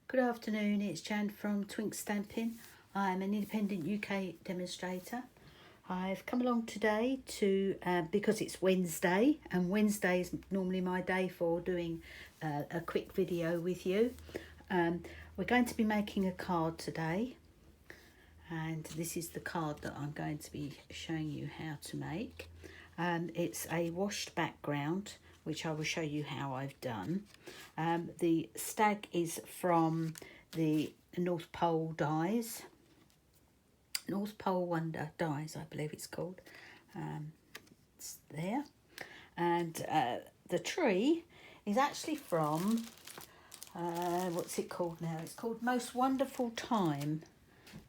Good afternoon, it's Jan from Twink Stamping. I'm an independent UK demonstrator. I've come along today to, because it's Wednesday, and Wednesday is normally my day for doing a quick video with you. We're going to be making a card today, and this is the card that I'm going to be showing you how to make. It's a washed background, which I will show you how I've done. The stag is from the North Pole Dies. North Pole Wonder Dies, I believe it's called. It's there. And the tree is actually from, what's it called now? It's called Most Wonderful Time.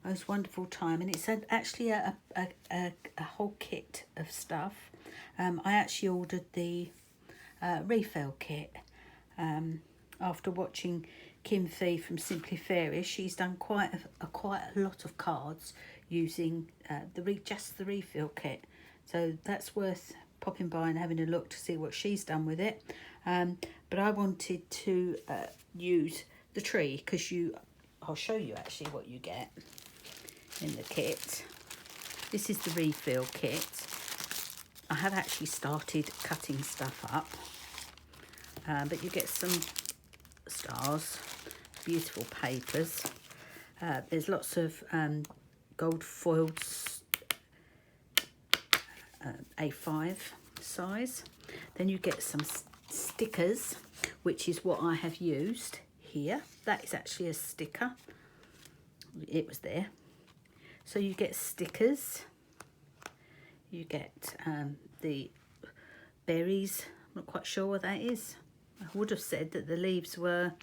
Most Wonderful Time. And it's actually a whole kit of stuff. I actually ordered the refill kit after watching Kim Fee from Simply Fairy. She's done quite a lot of cards using just the refill kit, so that's worth popping by and having a look to see what she's done with it. But I wanted to use the tree because I'll show you actually what you get in the kit. This is the refill kit. I have actually started cutting stuff up, but you get some stars, beautiful papers. There's lots of gold foiled A5 size. Then you get some stickers, which is what I have used here. That is actually a sticker. It was there. So you get stickers. You get the berries. I'm not quite sure what that is. I would have said that the leaves were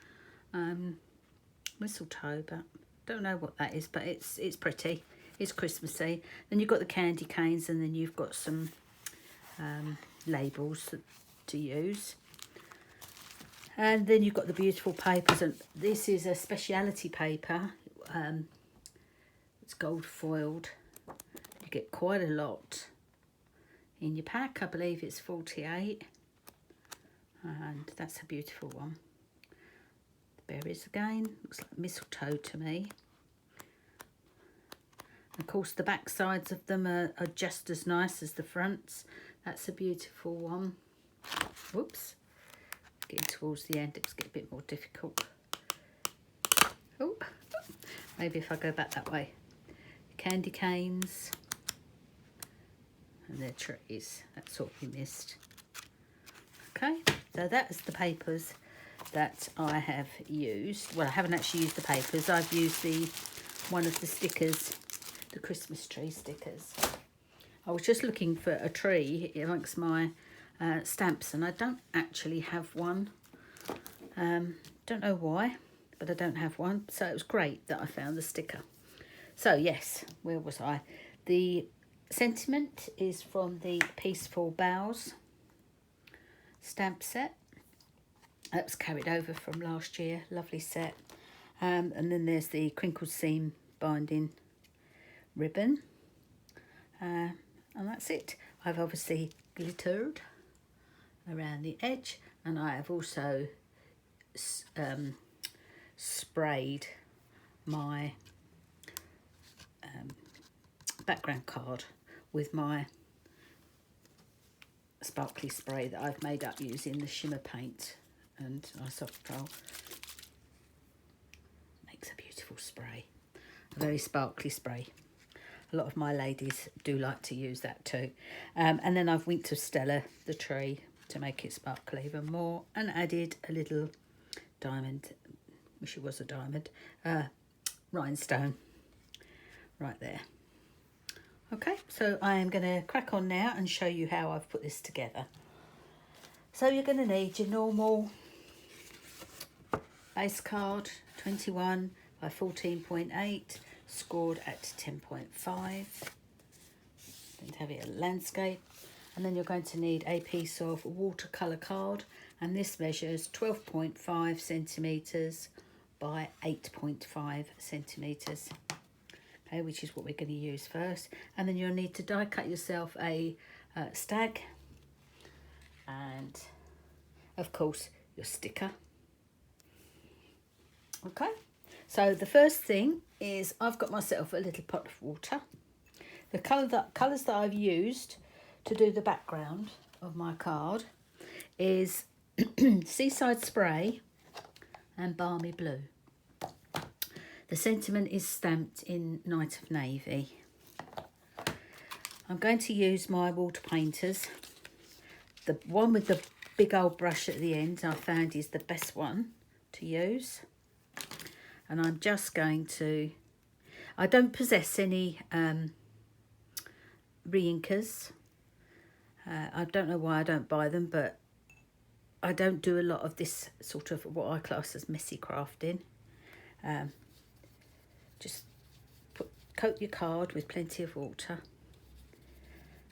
mistletoe, but don't know what that is, but it's pretty. It's Christmassy. Then you've got the candy canes, and then you've got some labels to use. And then you've got the beautiful papers, and this is a speciality paper. It's gold foiled. You get quite a lot in your pack. I believe it's 48, and that's a beautiful one. The berries again, looks like mistletoe to me. And of course the back sides of them are just as nice as the fronts. That's a beautiful one. Whoops, getting towards the end it's getting a bit more difficult. Oh, maybe if I go back that way. Candy canes and their trees, that's what we missed. Okay, so that's the papers that I have used. Well, I haven't actually used the papers. I've used one of the stickers, the Christmas tree stickers. I was just looking for a tree amongst my stamps, and I don't actually have one. Don't know why, but I don't have one. So it was great that I found the sticker. So yes, where was I? The sentiment is from the Peaceful Boughs stamp set. That was carried over from last year. Lovely set. And then there's the crinkled seam binding ribbon. And that's it. I've obviously glittered around the edge, and I have also sprayed my background card with my sparkly spray that I've made up using the shimmer paint and my soft roll. Makes a beautiful spray, a very sparkly spray. A lot of my ladies do like to use that too. And then I've Winter Stella the tree to make it sparkle even more, and added a little diamond, wish it was a diamond, rhinestone right there. Okay, so I am going to crack on now and show you how I've put this together. So you're going to need your normal base card, 21 by 14.8, scored at 10.5. Going to have it a landscape. And then you're going to need a piece of watercolour card, and this measures 12.5 centimetres by 8.5 centimetres. Okay, which is what we're going to use first. And then you'll need to die cut yourself a stag, and of course your sticker. Okay, so the first thing is I've got myself a little pot of water. The colours that I've used to do the background of my card is Seaside Spray and Balmy Blue. The sentiment is stamped in Night of Navy. I'm going to use my water painters. The one with the big old brush at the end I found is the best one to use. And I'm just going to, I don't possess any re-inkers. I don't know why I don't buy them, but I don't do a lot of this sort of what I class as messy crafting. Just coat your card with plenty of water.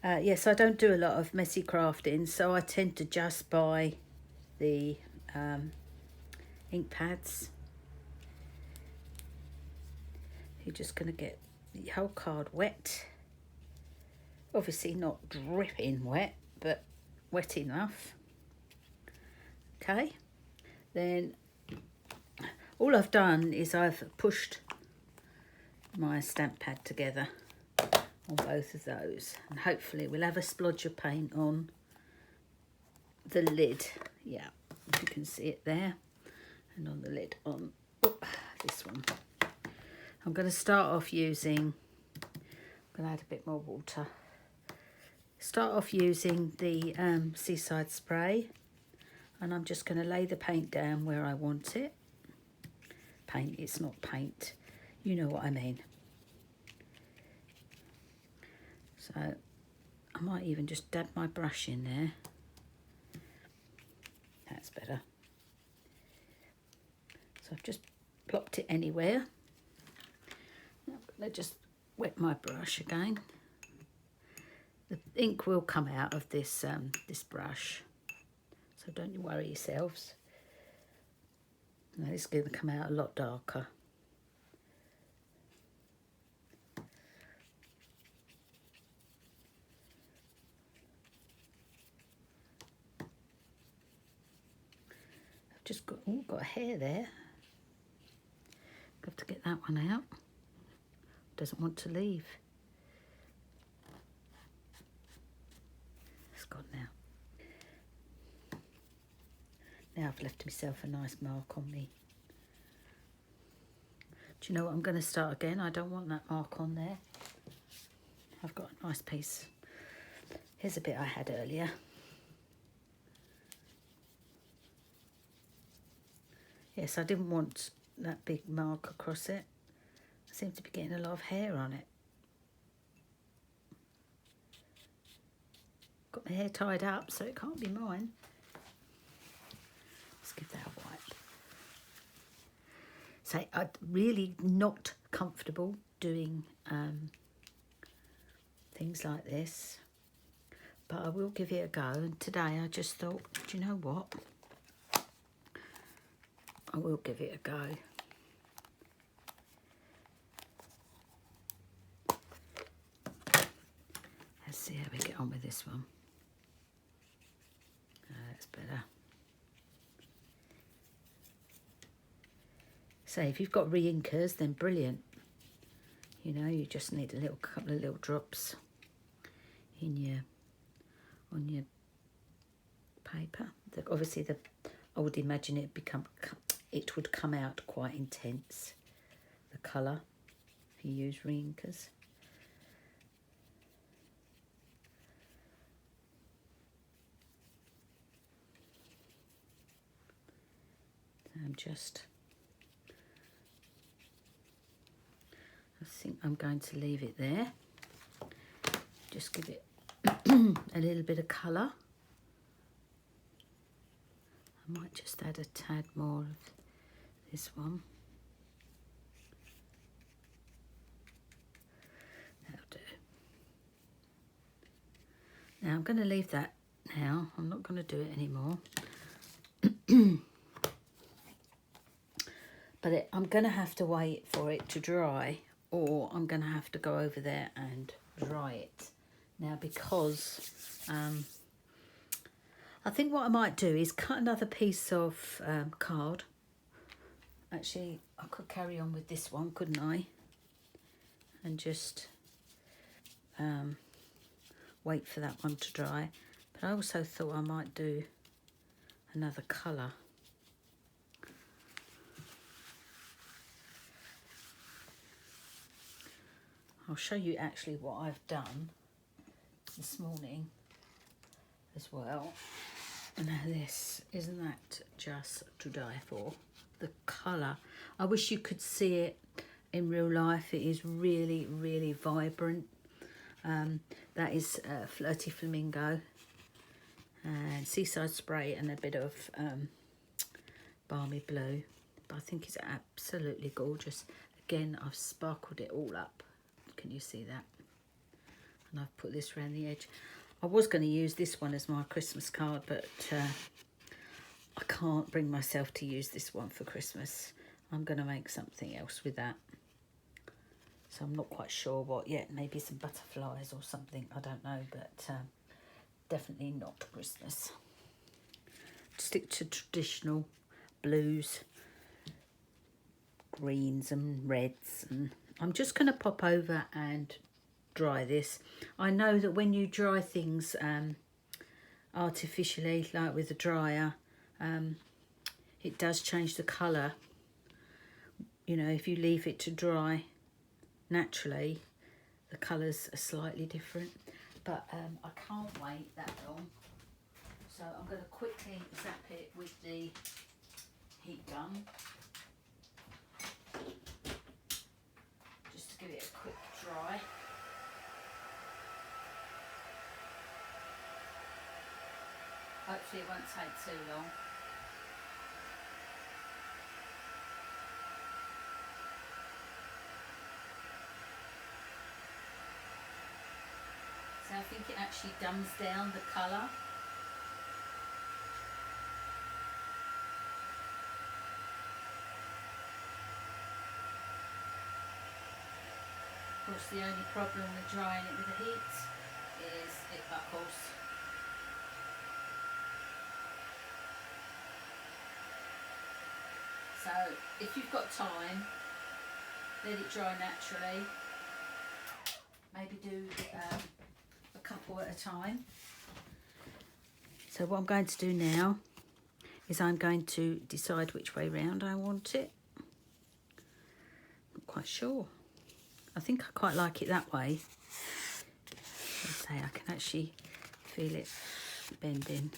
Yes, I don't do a lot of messy crafting, so I tend to just buy the ink pads. You're just going to get the whole card wet. Obviously not dripping wet, but wet enough. Okay, then all I've done is I've pushed my stamp pad together on both of those, and hopefully we'll have a splodge of paint on the lid. Yeah, if you can see it there, and on the lid on this one. I'm going to start off using, I'm going to add a bit more water. Start off using the Seaside Spray, and I'm just going to lay the paint down where I want it. Paint, it's not paint, you know what I mean. So I might even just dab my brush in there. That's better. So I've just plopped it anywhere. I'm going to just wet my brush again. The ink will come out of this this brush, so don't you worry yourselves. Now it's going to come out a lot darker. I've just got a hair there. Got to get that one out. Doesn't want to leave. It's gone now. Now I've left myself a nice mark on me. Do you know what? I'm going to start again. I don't want that mark on there. I've got a nice piece. Here's a bit I had earlier. Yes, I didn't want that big mark across it. I seem to be getting a lot of hair on it. Got my hair tied up, so it can't be mine. Let's give that a wipe. So I'm really not comfortable doing things like this, but I will give it a go. And today I just thought, do you know what? I will give it a go. Let's see how we get on with this one. That's better. So if you've got re-inkers, then brilliant. You know, you just need a couple of little drops in on your paper. Obviously, I would imagine it would come out quite intense, the colour, if you use re-inkers. I think I'm going to leave it there. Just give it a little bit of colour. I might just add a tad more of this one. That'll do. Now I'm going to leave that now. I'm not going to do it anymore. But I'm going to have to wait for it to dry, or I'm going to have to go over there and dry it. Now, because I think what I might do is cut another piece of card Actually, I could carry on with this one, couldn't I? And just wait for that one to dry. But I also thought I might do another colour. I'll show you actually what I've done this morning as well. Now this, isn't that just to die for? The colour. I wish you could see it in real life. It is really, really vibrant. That is Flirty Flamingo and Seaside Spray and a bit of Balmy Blue. But I think it's absolutely gorgeous. Again, I've sparkled it all up. Can you see that? And I've put this around the edge. I was going to use this one as my Christmas card, but I can't bring myself to use this one for Christmas. I'm going to make something else with that. So I'm not quite sure what yet. Maybe some butterflies or something. I don't know, but definitely not Christmas. Stick to traditional blues, greens and reds. And I'm just going to pop over and dry this. I know that when you dry things artificially, like with a dryer, it does change the colour. You know, if you leave it to dry naturally, the colours are slightly different. But I can't wait that long, so I'm going to quickly zap it with the heat gun just to give it a quick dry. Hopefully it won't take too long. So I think it actually dumbs down the colour. Of course, the only problem with drying it with the heat is it buckles. So if you've got time, let it dry naturally. Maybe do a couple at a time. So what I'm going to do now is I'm going to decide which way round I want it. Not quite sure. I think I quite like it that way. Let's say I can actually feel it bending.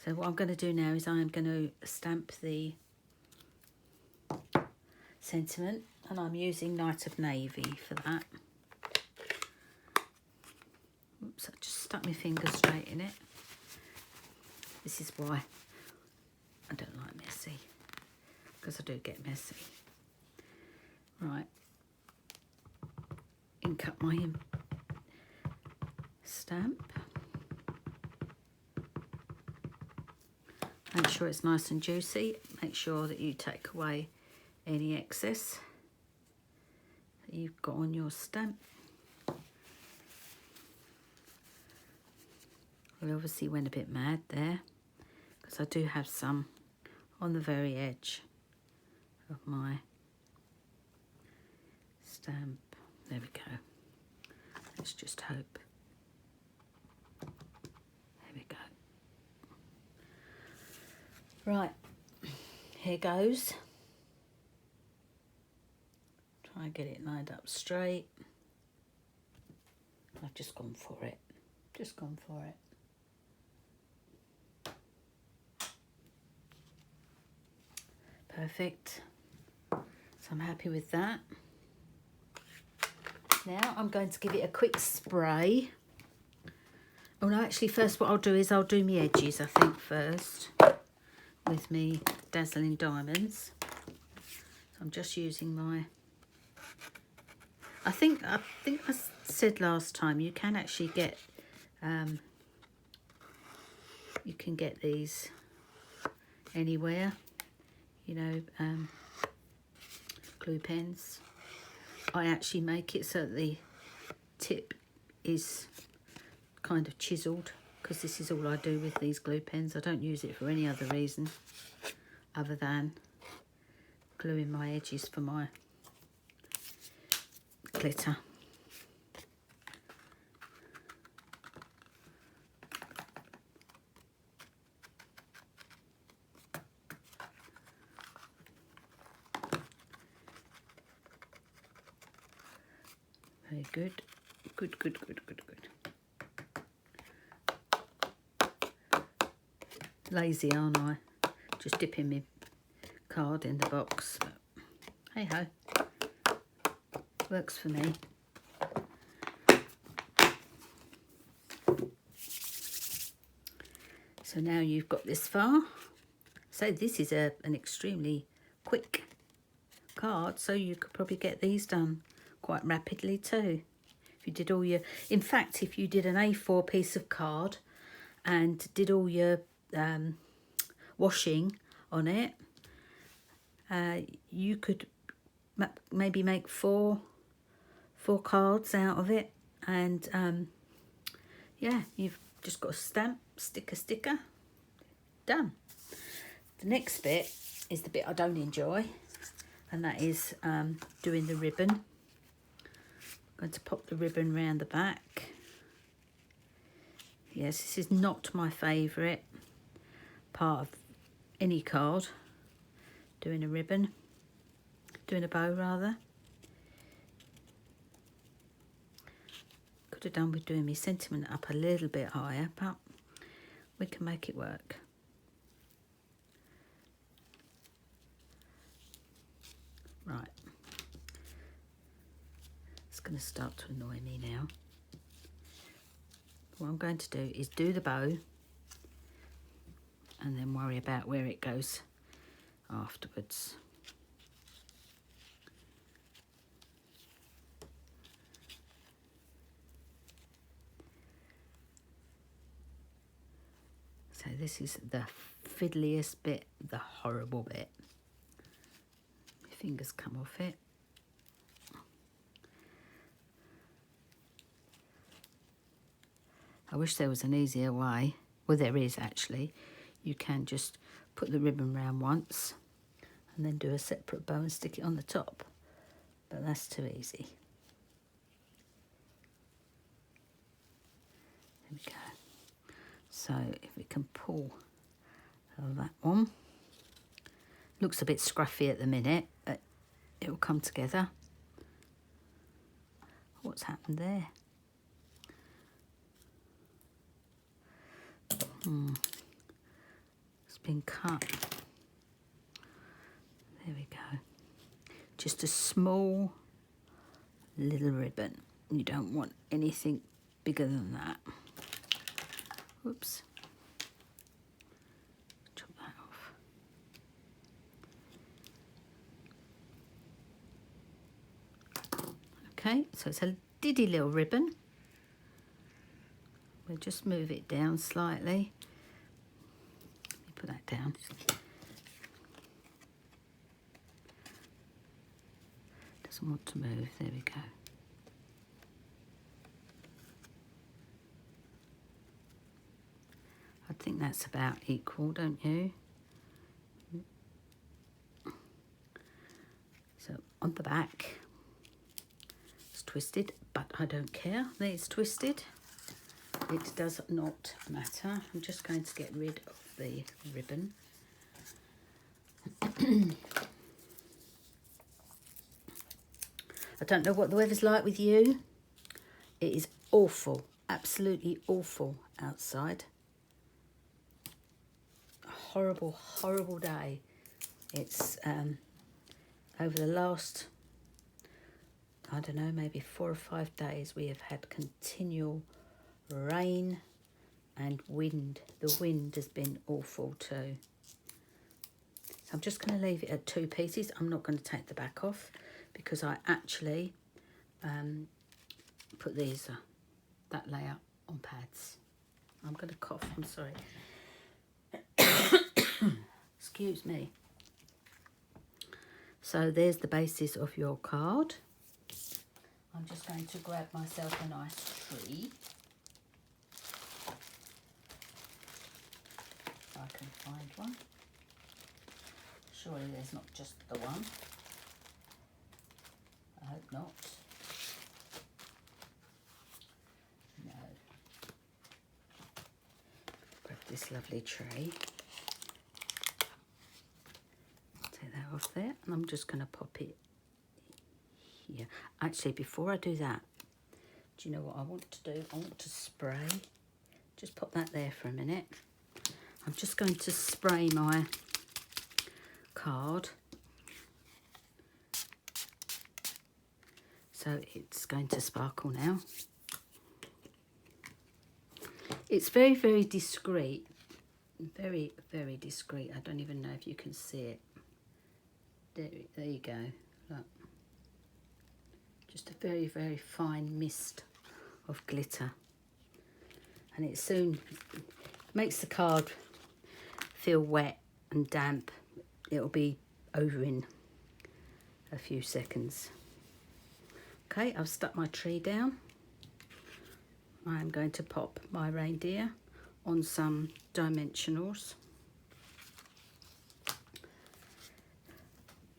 So what I'm going to do now is I'm going to stamp the sentiment, and I'm using Night of Navy for that. Oops, I just stuck my finger straight in it. This is why I don't like messy, because I do get messy. Right, ink up my stamp. Make sure it's nice and juicy. Make sure that you take away any excess that you've got on your stamp. I obviously went a bit mad there because I do have some on the very edge of my stamp. There we go. Let's just hope. There we go. Right, here goes. Try and get it lined up straight. I've just gone for it. Just gone for it. Perfect. So I'm happy with that. Now I'm going to give it a quick spray. Oh no, actually first what I'll do is I'll do my edges, I think, first with me Dazzling Diamonds. So I'm just using my, I think I said last time you can actually get you can get these anywhere, you know, glue pens. I actually make it so that the tip is kind of chiselled, because this is all I do with these glue pens. I don't use it for any other reason other than gluing my edges for my glitter. Very good. Good, good, good, good, good. Lazy, aren't I? Just dipping my card in the box. But hey ho. Works for me. So now you've got this far. So this is an extremely quick card, so you could probably get these done quite rapidly too. If you did all your, in fact, if you did an A4 piece of card and did all your washing on it, you could maybe make four cards out of it, and yeah, you've just got a stamp, sticker, done. The next bit is the bit I don't enjoy, and that is doing the ribbon. I'm going to pop the ribbon round the back. Yes, this is not my favourite part of any card, doing a ribbon, doing a bow rather. Could have done with doing my sentiment up a little bit higher, but we can make it work. Right. It's going to start to annoy me now. What I'm going to do is do the bow and then worry about where it goes afterwards. So this is the fiddliest bit, the horrible bit. My fingers come off it. I wish there was an easier way. Well, there is actually. You can just put the ribbon round once and then do a separate bow and stick it on the top. But that's too easy. There we go. So if we can pull that one. Looks a bit scruffy at the minute, but it'll come together. What's happened there? It's been cut. There we go. Just a small little ribbon. You don't want anything bigger than that. Whoops. Chop that off. Okay, so it's a diddy little ribbon. We'll just move it down slightly. Let me put that down. Doesn't want to move. There we go. I think that's about equal, don't you? So on the back, it's twisted, but I don't care that it's twisted. It does not matter. I'm just going to get rid of the ribbon. I don't know what the weather's like with you. It is awful, absolutely awful outside. A horrible, horrible day. It's over the last, I don't know, maybe 4 or 5 days we have had continual rain and wind. The wind has been awful too. So I'm just going to leave it at 2 pieces. I'm not going to take the back off because I actually put these, that layer on pads. I'm going to cough, I'm sorry. Excuse me. So there's the basis of your card. I'm just going to grab myself a nice tree. If I can find one. Surely there's not just the one. I hope not. No. Grab this lovely tray. Take that off there, and I'm just going to pop it here. Actually, before I do that, do you know what I want to do? I want to spray. Just pop that there for a minute. I'm just going to spray my card. So it's going to sparkle now. It's very, very discreet. Very, very discreet. I don't even know if you can see it. There you go. Look. Just a very, very fine mist of glitter. And it soon makes the card feel wet and damp. It'll be over in a few seconds. Okay, I've stuck my tree down. I'm going to pop my reindeer on some dimensionals,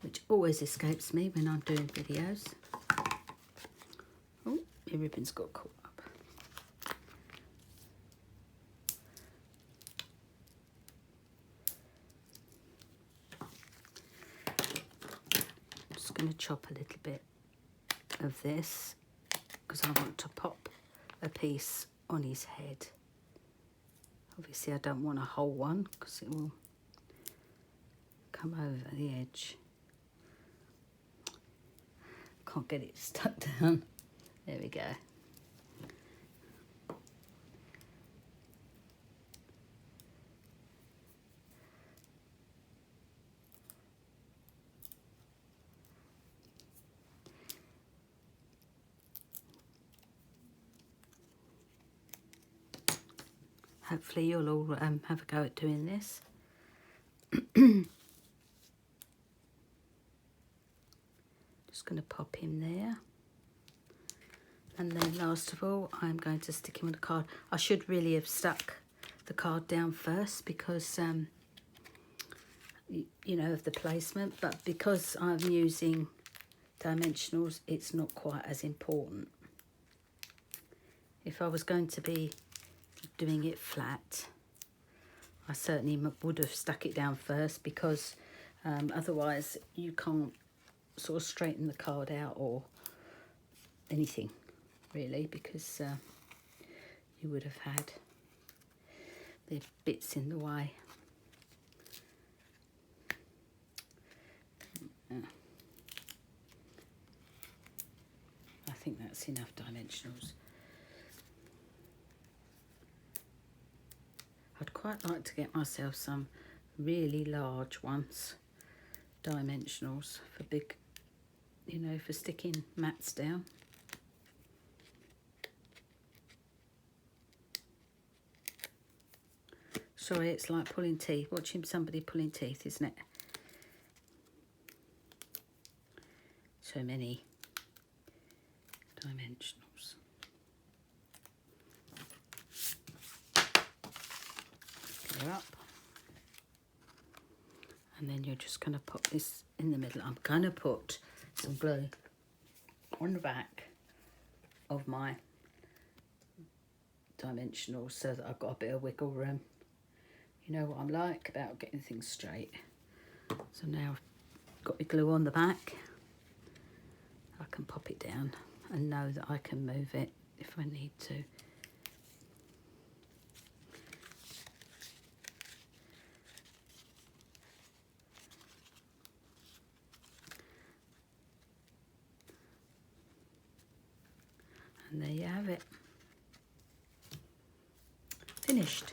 which always escapes me when I'm doing videos. Oh, my ribbon's got caught up. I'm just going to chop a little bit of this because I want to pop a piece on his head. Obviously I don't want a whole one because it will come over the edge. Can't get it stuck down. There we go. Hopefully you'll all have a go at doing this. Just going to pop him there. And then last of all, I'm going to stick him on the card. I should really have stuck the card down first because, you know, of the placement. But because I'm using dimensionals, it's not quite as important. If I was going to be doing it flat, I certainly would have stuck it down first because otherwise you can't sort of straighten the card out or anything really, because you would have had the bits in the way. I think that's enough dimensionals. I'd quite like to get myself some really large ones, dimensionals, for big, you know, for sticking mats down. Sorry, it's like pulling teeth, watching somebody pulling teeth, isn't it? So many dimensionals. Clear up. And then you're just going to pop this in the middle. I'm going to put some glue on the back of my dimensionals so that I've got a bit of wiggle room. You know what I'm like about getting things straight. So now I've got my glue on the back. I can pop it down and know that I can move it if I need to. And there you have it. Finished.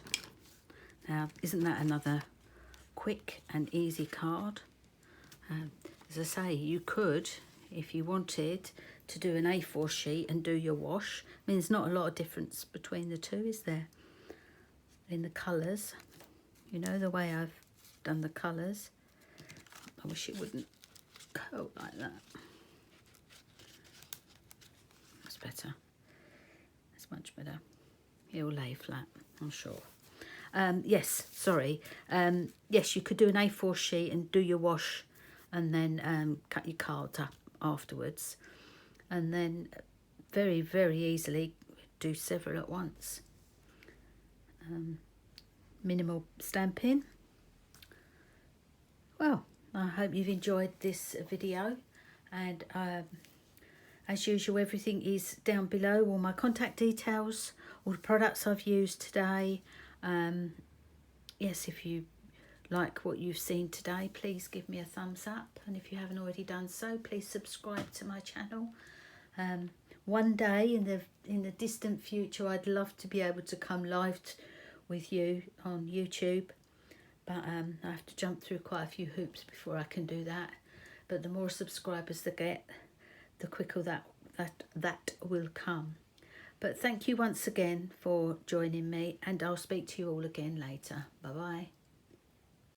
Now, isn't that another quick and easy card? As I say, you could, if you wanted, to do an A4 sheet and do your wash. I mean, there's not a lot of difference between the two, is there? In the colours. You know, the way I've done the colours. I wish it wouldn't go like that. That's better. That's much better. It'll lay flat, I'm sure. Yes, sorry. Yes, you could do an A4 sheet and do your wash and then cut your cards up afterwards. And then very, very easily do several at once. Minimal stamping. Well, I hope you've enjoyed this video, and as usual, everything is down below, all my contact details, all the products I've used today. Yes, if you like what you've seen today, please give me a thumbs up, and if you haven't already done so, please subscribe to my channel. One day in the distant future, I'd love to be able to come live with you on YouTube, but I have to jump through quite a few hoops before I can do that. But the more subscribers they get, the quicker that will come. But thank you once again for joining me, and I'll speak to you all again later. Bye bye.